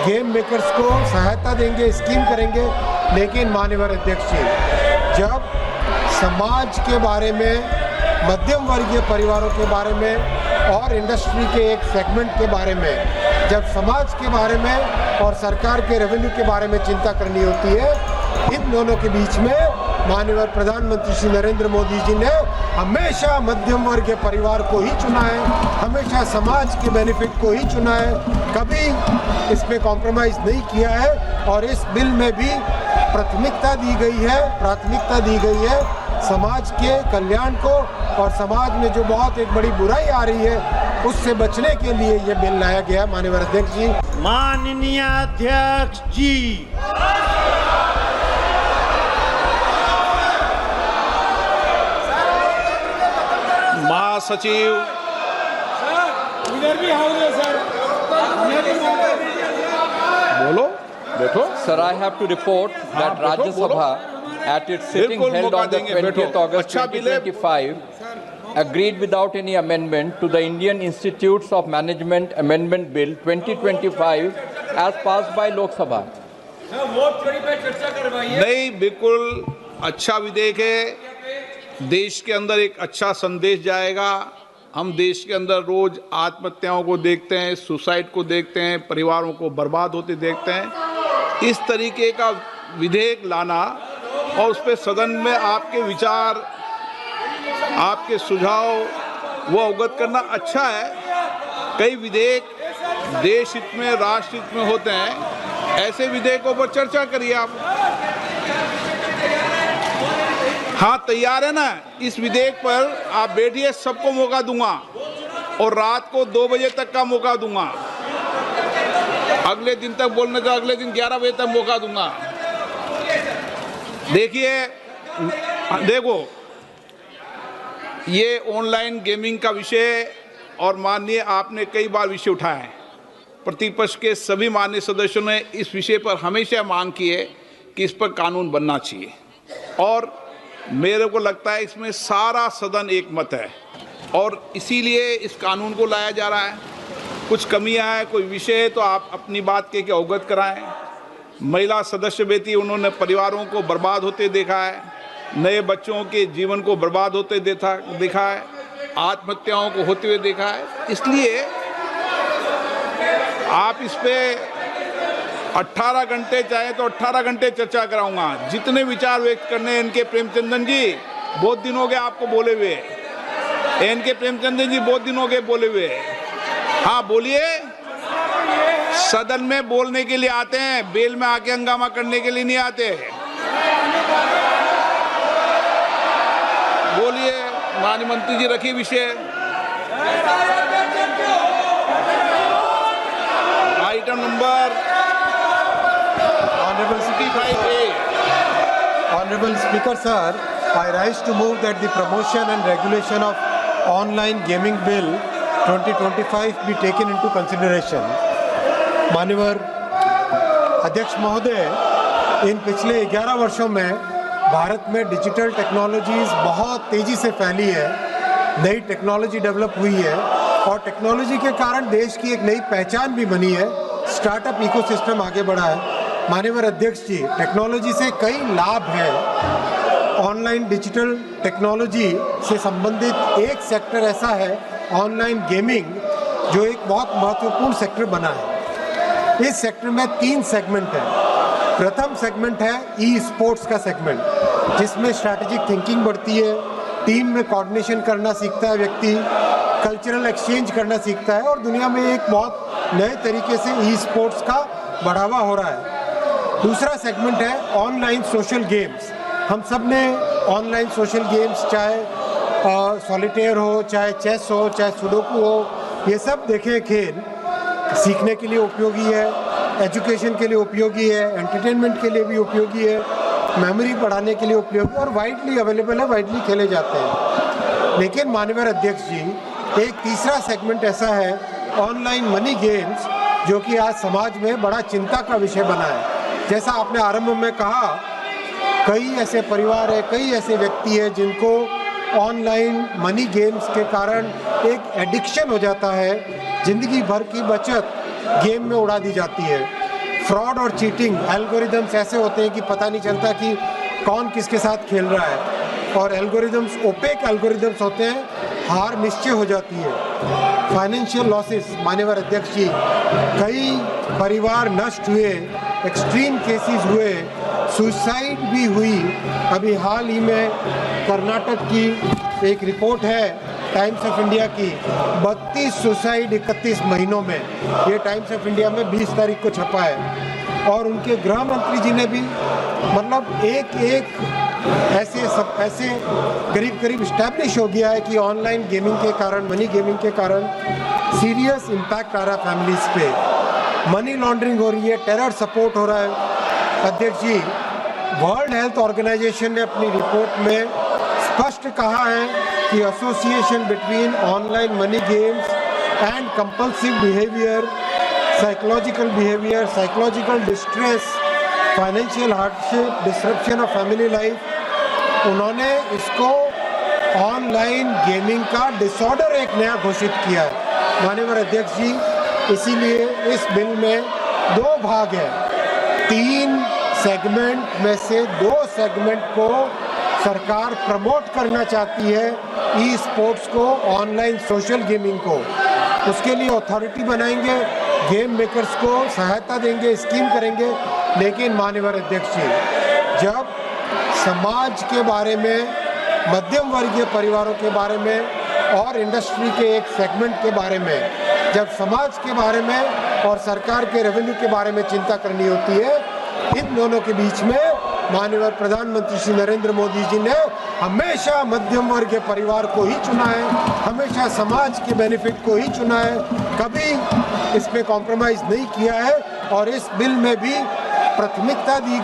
Game makers को सहायता देंगे, स्कीम करेंगे। लेकिन माननीय अध्यक्ष जी, जब समाज के बारे में, मध्यम वर्गीय परिवारों के बारे में और इंडस्ट्री के एक सेगमेंट के बारे में, जब समाज के बारे में और सरकार के रेवेन्यू के बारे में चिंता करनी होती है, इन दोनों के बीच में माननीय प्रधानमंत्री श्री नरेंद्र मोदी जी ने हमेशा मध्यम वर्ग के परिवार को ही चुना है, हमेशा समाज के बेनिफिट को ही चुना है, कभी इसमें कॉम्प्रोमाइज़ नहीं किया है। और इस बिल में भी प्राथमिकता दी गई है समाज के कल्याण को, और समाज में जो बहुत एक बड़ी बुराई आ रही है उससे बचने के लिए ये बिल लाया गया। माननीय अध्यक्ष जी। माननीय अध्यक्ष जी। महासचिव बोलो, बैठो। Sir, I have to report that बैठो, Rajya Sabha at its sitting बिल्कुल held मौका on the देंगे, 20th बैठो। August अच्छा बिल है। 2025 agreed without any amendment to the Indian Institutes of Management Amendment Bill 2025 as passed by Lok Sabha. नहीं, बिल्कुल अच्छा विधेयक है। देश के अंदर एक अच्छा संदेश जाएगा। हम देश के अंदर रोज आत्महत्याओं को देखते हैं, सुसाइड को देखते हैं, परिवारों को बर्बाद होते देखते हैं। इस तरीके का विधेयक लाना और उस पर सदन में आपके विचार, आपके सुझाव वो अवगत करना अच्छा है। कई विधेयक देश हित में, राष्ट्र हित में होते हैं, ऐसे विधेयकों पर चर्चा करिए आप। हाँ, तैयार है ना? इस विधेयक पर आप बैठिए, सबको मौका दूंगा और रात को 2 बजे तक का मौका दूंगा। अगले दिन तक बोलने का, अगले दिन 11 बजे तक मौका दूंगा। देखो ये ऑनलाइन गेमिंग का विषय, और माननीय आपने कई बार विषय उठाया है। प्रतिपक्ष के सभी माननीय सदस्यों ने इस विषय पर हमेशा मांग की है कि इस पर कानून बनना चाहिए, और मेरे को लगता है इसमें सारा सदन एक मत है, और इसीलिए इस कानून को लाया जा रहा है। कुछ कमियां हैं, कोई विषय है तो आप अपनी बात के अवगत कराएं। महिला सदस्य बेटी, उन्होंने परिवारों को बर्बाद होते देखा है, नए बच्चों के जीवन को बर्बाद होते देखा है, आत्महत्याओं को होते हुए देखा है। इसलिए आप इस पे 18 घंटे चाहे तो 18 घंटे चर्चा कराऊंगा। जितने विचार व्यक्त करने इनके प्रेमचंदन जी, बहुत दिन हो गए आपको बोले हुए। इनके प्रेमचंदन जी बहुत दिन हो गए बोले हुए। हाँ बोलिए। सदन में बोलने के लिए आते हैं, बेल में आके हंगामा करने के लिए नहीं आते। बोलिए माननीय मंत्री जी, रखिए विषय। Item number Honorable Speaker, sir, I rise to move that the promotion and regulation of online gaming bill 2025 be taken into consideration. माननीय अध्यक्ष महोदय, इन पिछले 11 वर्षों में भारत में डिजिटल टेक्नोलॉजीज बहुत तेज़ी से फैली है, नई टेक्नोलॉजी डेवलप हुई है, और टेक्नोलॉजी के कारण देश की एक नई पहचान भी बनी है, स्टार्टअप इकोसिस्टम आगे बढ़ा है। माननीय अध्यक्ष जी, टेक्नोलॉजी से कई लाभ हैं। ऑनलाइन डिजिटल टेक्नोलॉजी से संबंधित एक सेक्टर ऐसा है, ऑनलाइन गेमिंग, जो एक बहुत महत्वपूर्ण सेक्टर बना है। इस सेक्टर में 3 सेगमेंट हैं। प्रथम सेगमेंट है ई स्पोर्ट्स का सेगमेंट, जिसमें स्ट्रैटेजिक थिंकिंग बढ़ती है, टीम में कोऑर्डिनेशन करना सीखता है व्यक्ति, कल्चरल एक्सचेंज करना सीखता है, और दुनिया में एक बहुत नए तरीके से ई स्पोर्ट्स का बढ़ावा हो रहा है। दूसरा सेगमेंट है ऑनलाइन सोशल गेम्स। हम सब ने ऑनलाइन सोशल गेम्स, चाहे सॉलिटेयर हो, चाहे चेस हो, चाहे सुडोकू हो, ये सब देखे खेल। सीखने के लिए उपयोगी है, एजुकेशन के लिए उपयोगी है, एंटरटेनमेंट के लिए भी उपयोगी है, मेमोरी बढ़ाने के लिए उपयोगी, और वाइडली अवेलेबल है, वाइडली खेले जाते हैं। लेकिन माननीय अध्यक्ष जी, एक तीसरा सेगमेंट ऐसा है, ऑनलाइन मनी गेम्स, जो कि आज समाज में बड़ा चिंता का विषय बना है। जैसा आपने आरंभ में कहा, कई ऐसे परिवार है, कई ऐसे व्यक्ति है जिनको ऑनलाइन मनी गेम्स के कारण एक एडिक्शन हो जाता है, ज़िंदगी भर की बचत गेम में उड़ा दी जाती है। फ्रॉड और चीटिंग एल्गोरिदम्स ऐसे होते हैं कि पता नहीं चलता कि कौन किसके साथ खेल रहा है, और एल्गोरिदम्स ओपेक एल्गोरिदम्स होते हैं, हार निश्चय हो जाती है। फाइनेंशियल लॉसेस, माननीय अध्यक्ष जी, कई परिवार नष्ट हुए, एक्सट्रीम केसेस हुए, सुसाइड भी हुई। अभी हाल ही में कर्नाटक की एक रिपोर्ट है टाइम्स ऑफ इंडिया की, 32 सुसाइड 31 महीनों में, ये टाइम्स ऑफ इंडिया में 20 तारीख को छपा है। और उनके गृह मंत्री जी ने भी मतलब एक ऐसे करीब इस्टेब्लिश हो गया है कि ऑनलाइन गेमिंग के कारण, मनी गेमिंग के कारण सीरियस इम्पैक्ट आ रहा है फैमिलीज पे, मनी लॉन्ड्रिंग हो रही है, टेरर सपोर्ट हो रहा है। अध्यक्ष जी, वर्ल्ड हेल्थ ऑर्गेनाइजेशन ने अपनी रिपोर्ट में स्पष्ट कहा है कि association between online money games and compulsive behaviour, psychological distress, financial hardship, disruption of family life, उन्होंने इसको ऑनलाइन गेमिंग का डिसऑर्डर एक नया घोषित किया है। माननीय अध्यक्ष जी, इसीलिए इस बिल में 2 भाग हैं, 3 सेगमेंट में से 2 सेगमेंट को सरकार प्रमोट करना चाहती है, ई स्पोर्ट्स को, ऑनलाइन सोशल गेमिंग को। उसके लिए अथॉरिटी बनाएंगे, गेम मेकर्स को सहायता देंगे, स्कीम करेंगे। लेकिन माननीय अध्यक्ष जी, जब समाज के बारे में, मध्यम वर्गीय परिवारों के बारे में और इंडस्ट्री के एक सेगमेंट के बारे में, जब समाज के बारे में और सरकार के रेवेन्यू के बारे में चिंता करनी होती है, इन दोनों के बीच में माननीय प्रधानमंत्री श्री नरेंद्र मोदी जी ने हमेशा मध्यम वर्ग के परिवार को ही चुना है, हमेशा समाज के बेनिफिट को ही चुना है, कभी इसमें कॉम्प्रोमाइज नहीं किया है। और इस बिल में भी प्राथमिकता दी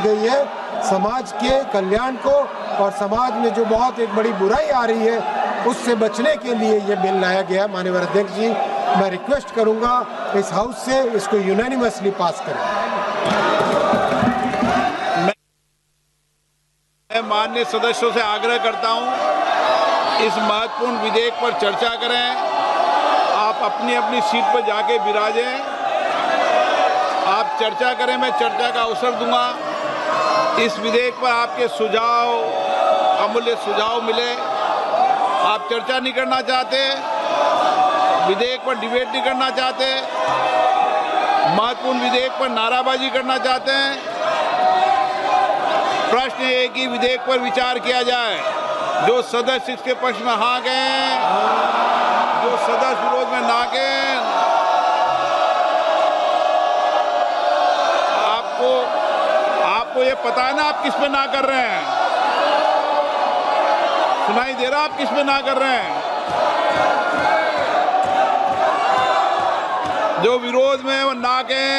गई है समाज के कल्याण को, और समाज में जो बहुत एक बड़ी बुराई आ रही है उससे बचने के लिए ये बिल लाया गया। माननीय अध्यक्ष जी, मैं रिक्वेस्ट करूंगा इस हाउस से इसको यूनानिमसली पास करें। मैं माननीय सदस्यों से आग्रह करता हूं, इस महत्वपूर्ण विधेयक पर चर्चा करें। आप अपनी अपनी सीट पर जाके विराजें, आप चर्चा करें, मैं चर्चा का अवसर दूंगा। इस विधेयक पर आपके सुझाव, अमूल्य सुझाव मिले। आप चर्चा नहीं करना चाहते, विधेयक पर डिबेट नहीं करना चाहते, महत्वपूर्ण विधेयक पर नाराबाजी करना चाहते हैं, प्रश्न ये कि विधेयक पर विचार किया जाए। जो सदस्य इसके पक्ष में हाँ गए, जो सदस्य विरोध में ना गए, आपको ये पता है ना आप किस पे ना कर रहे हैं? सुनाई दे रहा आप किस पे ना कर रहे हैं? जो विरोध में वो ना गए,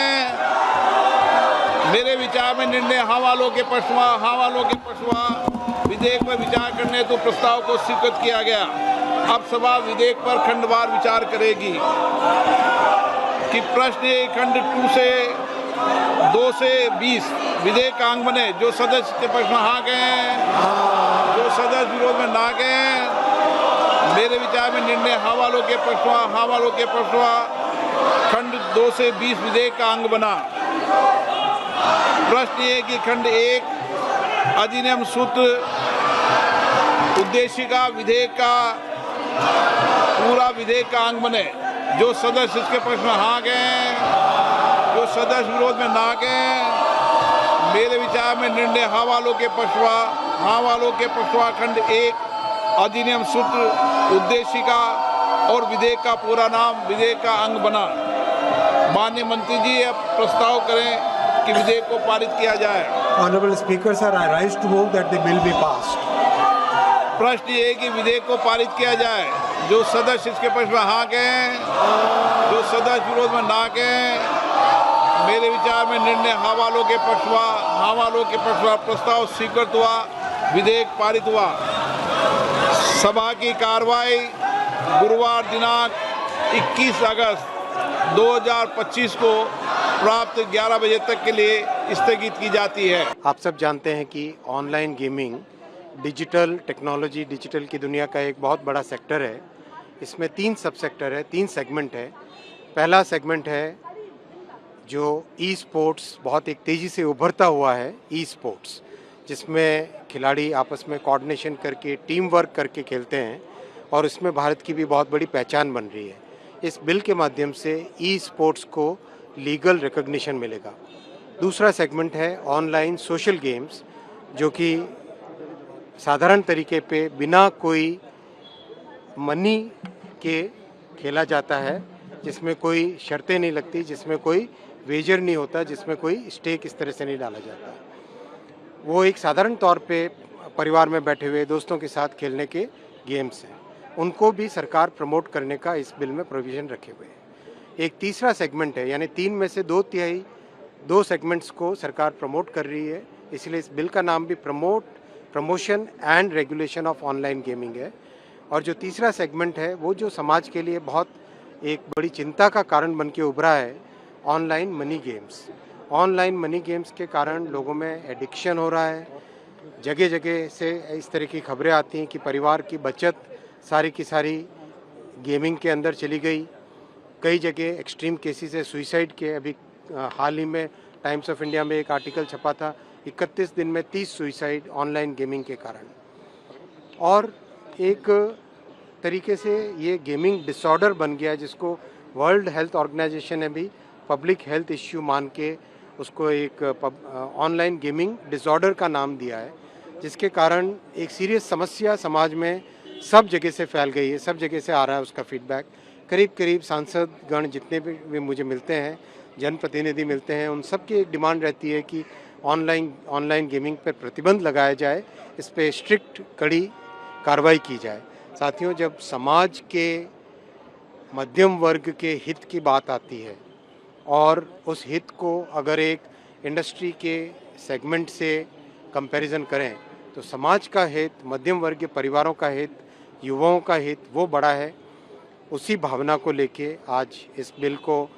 मेरे विचार में निर्णय हाँ वालों के पक्ष में विधेयक पर विचार करने तो प्रस्ताव को स्वीकृत किया गया। अब सभा विधेयक पर खंडवार विचार करेगी कि प्रश्न खंड 2 से 20 विधेयक अंग बने। जो सदस्य के पक्ष में हाँ गए, जो सदस्य विरोध में ना गए, मेरे विचार में निर्णय हाँ वालों के पक्ष में खंड 2 से 20 विधेयक का अंग बना। प्रश्न ये कि खंड 1 अधिनियम सूत्र उद्देशिका विधेयक का पूरा विधेयक का अंग बने। जो सदस्य इसके पक्ष में हाँ गए, जो सदस्य विरोध में ना गए, मेरे विचार में निर्णय हाँ वालों के पक्षवा खंड 1 अधिनियम सूत्र उद्देशिका और विधेयक का पूरा नाम विधेयक का अंग बना। माननीय मंत्री जी अब प्रस्ताव करें कि विधेयक को पारित किया जाए। Honorable Speaker, sir, I rise to move that the bill be passed. प्रश्न ये है कि विधेयक को पारित किया जाए। जो सदस्य इसके पक्ष में हाँ गए, जो सदस्य विरोध में ना गए, मेरे विचार में निर्णय हाँ वालों के पक्षवा प्रस्ताव स्वीकृत हुआ, विधेयक पारित हुआ। सभा की कार्रवाई गुरुवार दिनांक 21 अगस्त 2025 को प्राप्त 11 बजे तक के लिए स्थगित की जाती है। आप सब जानते हैं कि online gaming digital technology, digital की दुनिया का एक बहुत बड़ा सेक्टर है। इसमें 3 सब सेक्टर है, 3 सेगमेंट है। पहला सेगमेंट है जो ई स्पोर्ट्स बहुत एक तेज़ी से उभरता हुआ है, ई स्पोर्ट्स जिसमें खिलाड़ी आपस में कोऑर्डिनेशन करके टीम वर्क करके खेलते हैं और इसमें भारत की भी बहुत बड़ी पहचान बन रही है। इस बिल के माध्यम से ई स्पोर्ट्स को लीगल रिकॉग्निशन मिलेगा। दूसरा सेगमेंट है ऑनलाइन सोशल गेम्स, जो कि साधारण तरीके पे बिना कोई मनी के खेला जाता है, जिसमें कोई शर्तें नहीं लगती, जिसमें कोई वेजर नहीं होता, जिसमें कोई स्टेक इस तरह से नहीं डाला जाता। वो एक साधारण तौर पे परिवार में बैठे हुए दोस्तों के साथ खेलने के गेम्स हैं, उनको भी सरकार प्रमोट करने का इस बिल में प्रोविज़न रखे हुए हैं। एक तीसरा सेगमेंट है, यानी 3 में से 2 सेगमेंट्स को सरकार प्रमोट कर रही है, इसलिए इस बिल का नाम भी promotion and regulation of online gaming है। और जो तीसरा सेगमेंट है वो जो समाज के लिए बहुत एक बड़ी चिंता का कारण बन के उभरा है, online money games. Online money games के कारण लोगों में एडिक्शन हो रहा है। जगह जगह से इस तरह की खबरें आती हैं कि परिवार की बचत सारी की सारी गेमिंग के अंदर चली गई। कई जगह एक्सट्रीम केसेस है सुइसाइड के। अभी हाल ही में टाइम्स ऑफ इंडिया में एक आर्टिकल छपा था, 31 दिन में 30 सुइसाइड ऑनलाइन गेमिंग के कारण। और एक तरीके से ये गेमिंग डिसऑर्डर बन गया, जिसको वर्ल्ड हेल्थ ऑर्गेनाइजेशन ने भी पब्लिक हेल्थ इश्यू मान के उसको एक ऑनलाइन गेमिंग डिसऑर्डर का नाम दिया है, जिसके कारण एक सीरियस समस्या समाज में सब जगह से फैल गई है, सब जगह से आ रहा है उसका फीडबैक। करीब करीब सांसद गण जितने भी मुझे मिलते हैं, जनप्रतिनिधि मिलते हैं, उन सब की एक डिमांड रहती है कि ऑनलाइन गेमिंग पर प्रतिबंध लगाया जाए, इस पर स्ट्रिक्ट कड़ी कार्रवाई की जाए। साथियों, जब समाज के मध्यम वर्ग के हित की बात आती है और उस हित को अगर एक इंडस्ट्री के सेगमेंट से कंपैरिजन करें तो समाज का हित, मध्यम वर्ग के परिवारों का हित, युवाओं का हित वो बड़ा है। उसी भावना को लेके आज इस बिल को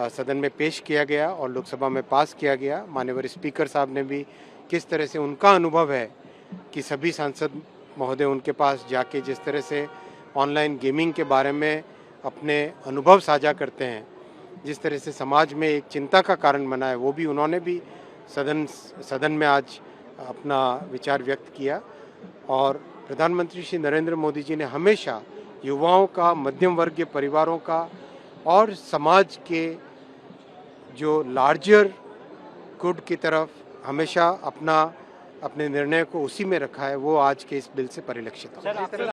सदन में पेश किया गया और लोकसभा में पास किया गया। माननीय स्पीकर साहब ने भी किस तरह से उनका अनुभव है कि सभी सांसद महोदय उनके पास जाके जिस तरह से ऑनलाइन गेमिंग के बारे में अपने अनुभव साझा करते हैं, जिस तरह से समाज में एक चिंता का कारण बना है, वो भी उन्होंने भी सदन में आज अपना विचार व्यक्त किया। और प्रधानमंत्री श्री नरेंद्र मोदी जी ने हमेशा युवाओं का, मध्यम वर्ग के परिवारों का और समाज के जो लार्जर गुड की तरफ हमेशा अपने निर्णय को उसी में रखा है, वो आज के इस बिल से परिलक्षित होता है।